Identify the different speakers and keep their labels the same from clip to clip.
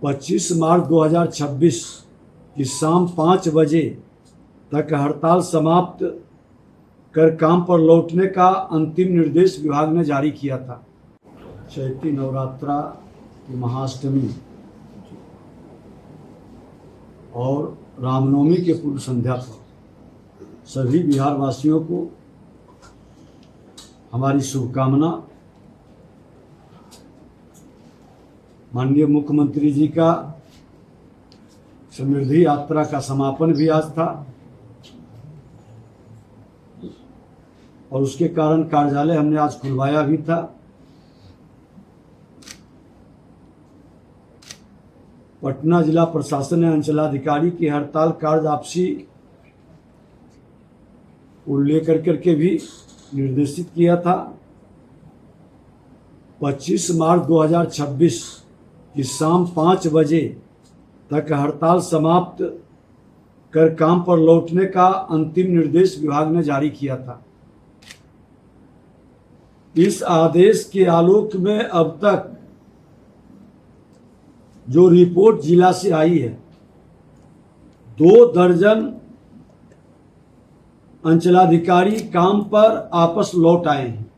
Speaker 1: 25 मार्च 2026 की शाम 5 बजे तक हड़ताल समाप्त कर काम पर लौटने का अंतिम निर्देश विभाग ने जारी किया था। चैती नवरात्रा की महाअष्टमी और रामनवमी के पूर्व संध्या पर सभी बिहार वासियों को हमारी शुभकामना। माननीय मुख्यमंत्री जी का समृद्धि यात्रा का समापन भी आज था और उसके कारण कार्यालय हमने आज खुलवाया भी था। पटना जिला प्रशासन ने अंचलाधिकारी की हड़ताल कार्य वापसी को लेकर करके भी निर्देशित किया था। 25 मार्च 2026 की शाम 5 बजे तक हड़ताल समाप्त कर काम पर लौटने का अंतिम निर्देश विभाग ने जारी किया था। इस आदेश के आलोक में अब तक जो रिपोर्ट जिला से आई है, 2 दर्जन अंचलाधिकारी काम पर वापस लौट आए हैं।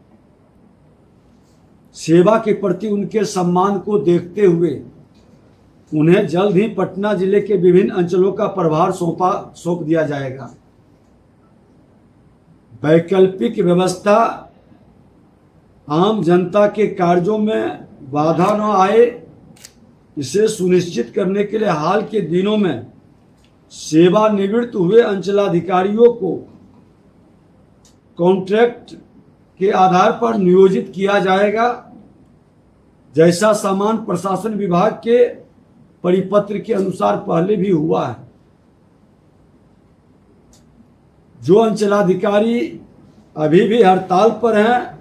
Speaker 1: सेवा के प्रति उनके सम्मान को देखते हुए उन्हें जल्द ही पटना जिले के विभिन्न अंचलों का प्रभार सौंप दिया जाएगा। वैकल्पिक व्यवस्था आम जनता के कार्यों में बाधा न आए, इसे सुनिश्चित करने के लिए हाल के दिनों में सेवानिवृत्त हुए अंचलाधिकारियों को कॉन्ट्रैक्ट के आधार पर नियोजित किया जाएगा, जैसा सामान्य प्रशासन विभाग के परिपत्र के अनुसार पहले भी हुआ है। जो अंचलाधिकारी अभी भी हड़ताल पर हैं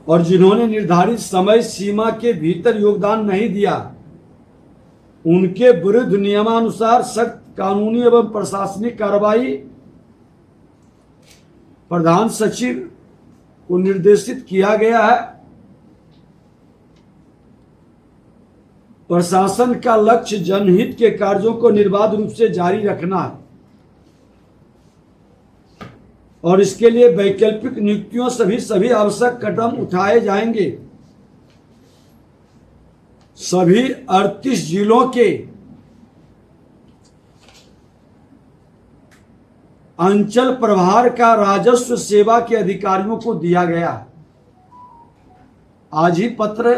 Speaker 1: और जिन्होंने निर्धारित समय सीमा के भीतर योगदान नहीं दिया, उनके विरुद्ध नियमानुसार सख्त कानूनी एवं प्रशासनिक कार्रवाई प्रधान सचिव को निर्देशित किया गया है। प्रशासन का लक्ष्य जनहित के कार्यों को निर्बाध रूप से जारी रखना है और इसके लिए वैकल्पिक नियुक्तियों सभी आवश्यक कदम उठाए जाएंगे। सभी 38 जिलों के अंचल प्रभार का राजस्व सेवा के अधिकारियों को दिया गया। आज ही पत्र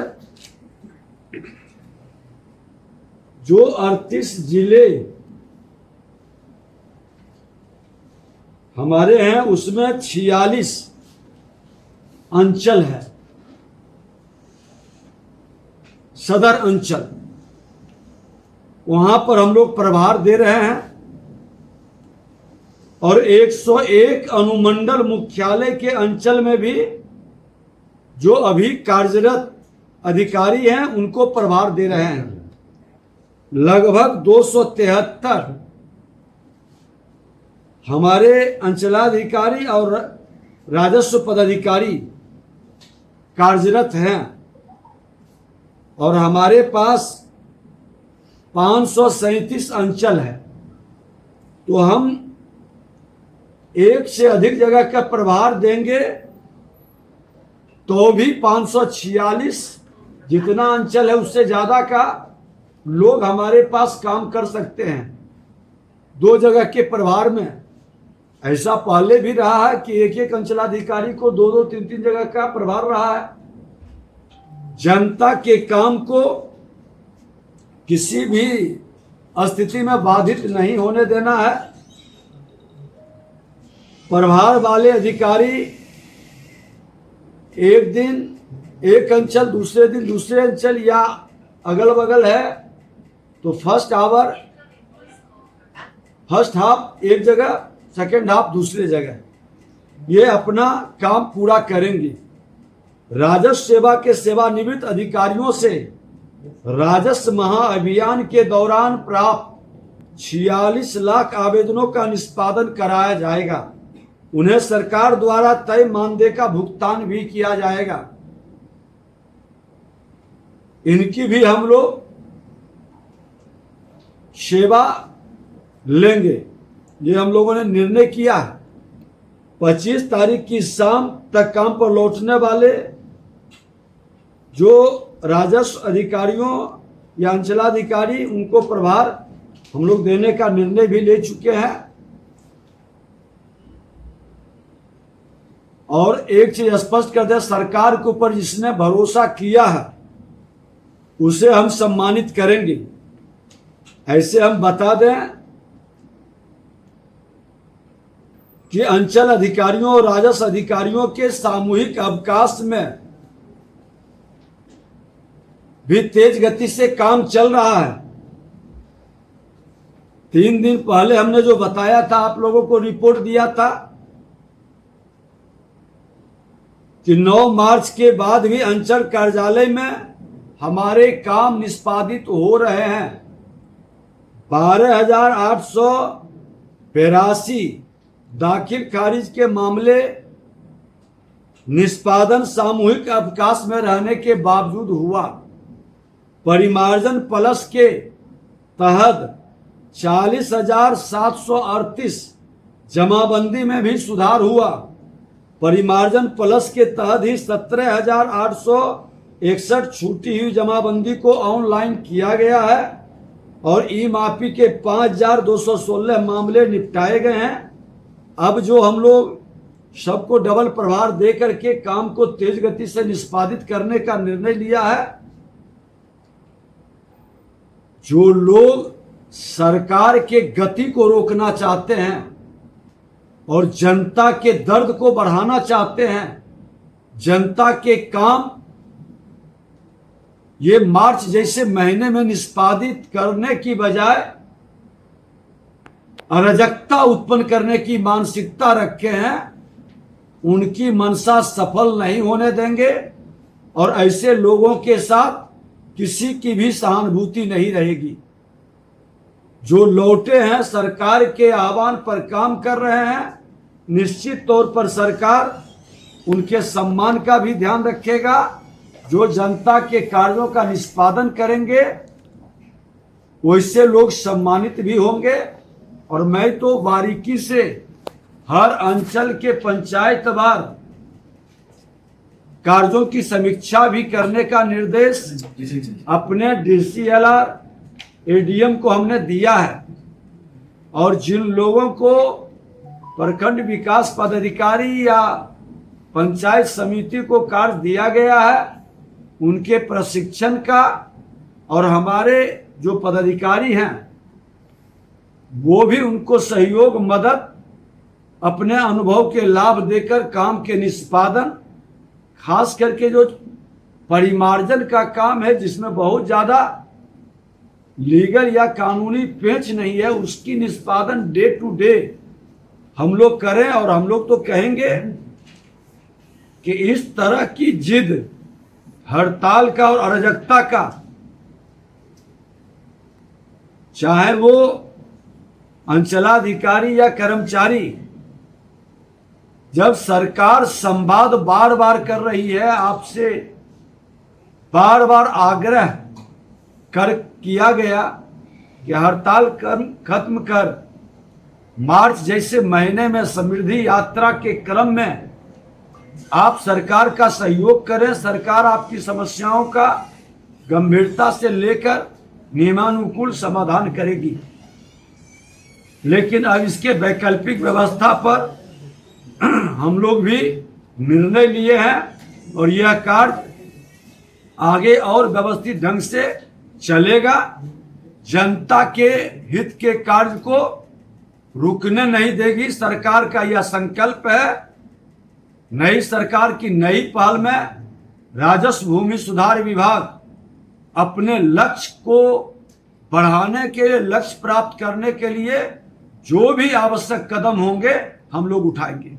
Speaker 1: जो 38 जिले हमारे हैं उसमें 46 अंचल है, सदर अंचल, वहां पर हम लोग प्रभार दे रहे हैं और 101 अनुमंडल मुख्यालय के अंचल में भी जो अभी कार्यरत अधिकारी हैं उनको प्रभार दे रहे हैं। लगभग 273 हमारे अंचलाधिकारी और राजस्व पदाधिकारी कार्यरत हैं और हमारे पास 537 अंचल है। तो हम एक से अधिक जगह का प्रभार देंगे तो भी 546 जितना अंचल है उससे ज्यादा का लोग हमारे पास काम कर सकते हैं 2 जगह के प्रभार में। ऐसा पहले भी रहा है कि एक अंचलाधिकारी को 2-2, 3-3 जगह का प्रभार रहा है। जनता के काम को किसी भी स्थिति में बाधित नहीं होने देना है। प्रभार वाले अधिकारी एक दिन एक अंचल, दूसरे दिन दूसरे अंचल या अगल बगल है तो फर्स्ट हाफ एक जगह, सेकेंड हाफ दूसरे जगह, ये अपना काम पूरा करेंगे। राजस्व सेवा के सेवानिवृत्त अधिकारियों से राजस्व महाअभियान के दौरान प्राप्त 46 लाख आवेदनों का निष्पादन कराया जाएगा। उन्हें सरकार द्वारा तय मानदेय का भुगतान भी किया जाएगा। इनकी भी हम लोग सेवा लेंगे। ये हम लोगों ने निर्णय किया है। 25 तारीख की शाम तक काम पर लौटने वाले जो राजस्व अधिकारियों या अंचलाधिकारी, उनको प्रभार हम लोग देने का निर्णय भी ले चुके हैं। और एक चीज स्पष्ट कर दें, सरकार के ऊपर जिसने भरोसा किया है उसे हम सम्मानित करेंगे। ऐसे हम बता दें कि अंचल अधिकारियों और राजस्व अधिकारियों के सामूहिक अवकाश में भी तेज गति से काम चल रहा है। 3 दिन पहले हमने जो बताया था, आप लोगों को रिपोर्ट दिया था कि 9 मार्च के बाद भी अंचल कार्यालय में हमारे काम निष्पादित हो रहे हैं। 12,882 दाखिल खारिज के मामले निष्पादन सामूहिक अवकाश में रहने के बावजूद हुआ। परिमार्जन प्लस के तहत 40,738 जमाबंदी में भी सुधार हुआ। परिमार्जन प्लस के तहत ही 17,861 छूटी हुई जमाबंदी को ऑनलाइन किया गया है और ई माफी के 5,216 मामले निपटाए गए हैं। अब जो हम लोग सबको डबल प्रभार दे करके काम को तेज गति से निष्पादित करने का निर्णय लिया है। जो लोग सरकार के गति को रोकना चाहते हैं और जनता के दर्द को बढ़ाना चाहते हैं, जनता के काम ये मार्च जैसे महीने में निष्पादित करने की बजाय अराजकता उत्पन्न करने की मानसिकता रखे हैं, उनकी मंशा सफल नहीं होने देंगे और ऐसे लोगों के साथ किसी की भी सहानुभूति नहीं रहेगी। जो लौटे हैं सरकार के आह्वान पर काम कर रहे हैं, निश्चित तौर पर सरकार उनके सम्मान का भी ध्यान रखेगा। जो जनता के कार्यों का निष्पादन करेंगे वैसे लोग सम्मानित भी होंगे। और मैं तो बारीकी से हर अंचल के पंचायतवार कार्यों की समीक्षा भी करने का निर्देश अपने DCLR ADM को हमने दिया है। और जिन लोगों को प्रखंड विकास पदाधिकारी या पंचायत समिति को कार्य दिया गया है, उनके प्रशिक्षण का और हमारे जो पदाधिकारी हैं वो भी उनको सहयोग मदद अपने अनुभव के लाभ देकर काम के निष्पादन, खास करके जो परिमार्जन का काम है जिसमें बहुत ज्यादा लीगल या कानूनी पेंच नहीं है, उसकी निष्पादन डे टू डे हम लोग करें। और हम लोग तो कहेंगे कि इस तरह की जिद हड़ताल का और अराजकता का, चाहे वो अंचलाधिकारी या कर्मचारी, जब सरकार संवाद बार बार कर रही है, आपसे बार बार आग्रह किया गया कि हड़ताल खत्म कर, मार्च जैसे महीने में समृद्धि यात्रा के क्रम में आप सरकार का सहयोग करें, सरकार आपकी समस्याओं का गंभीरता से लेकर नियमानुकूल समाधान करेगी। लेकिन अब इसके वैकल्पिक व्यवस्था पर हम लोग भी निर्णय लिए हैं और यह कार्य आगे और व्यवस्थित ढंग से चलेगा। जनता के हित के कार्य को रुकने नहीं देगी। सरकार का यह संकल्प है। नई सरकार की नई पहल में राजस्व भूमि सुधार विभाग अपने लक्ष्य को बढ़ाने के लिए, लक्ष्य प्राप्त करने के लिए जो भी आवश्यक कदम होंगे हम लोग उठाएंगे।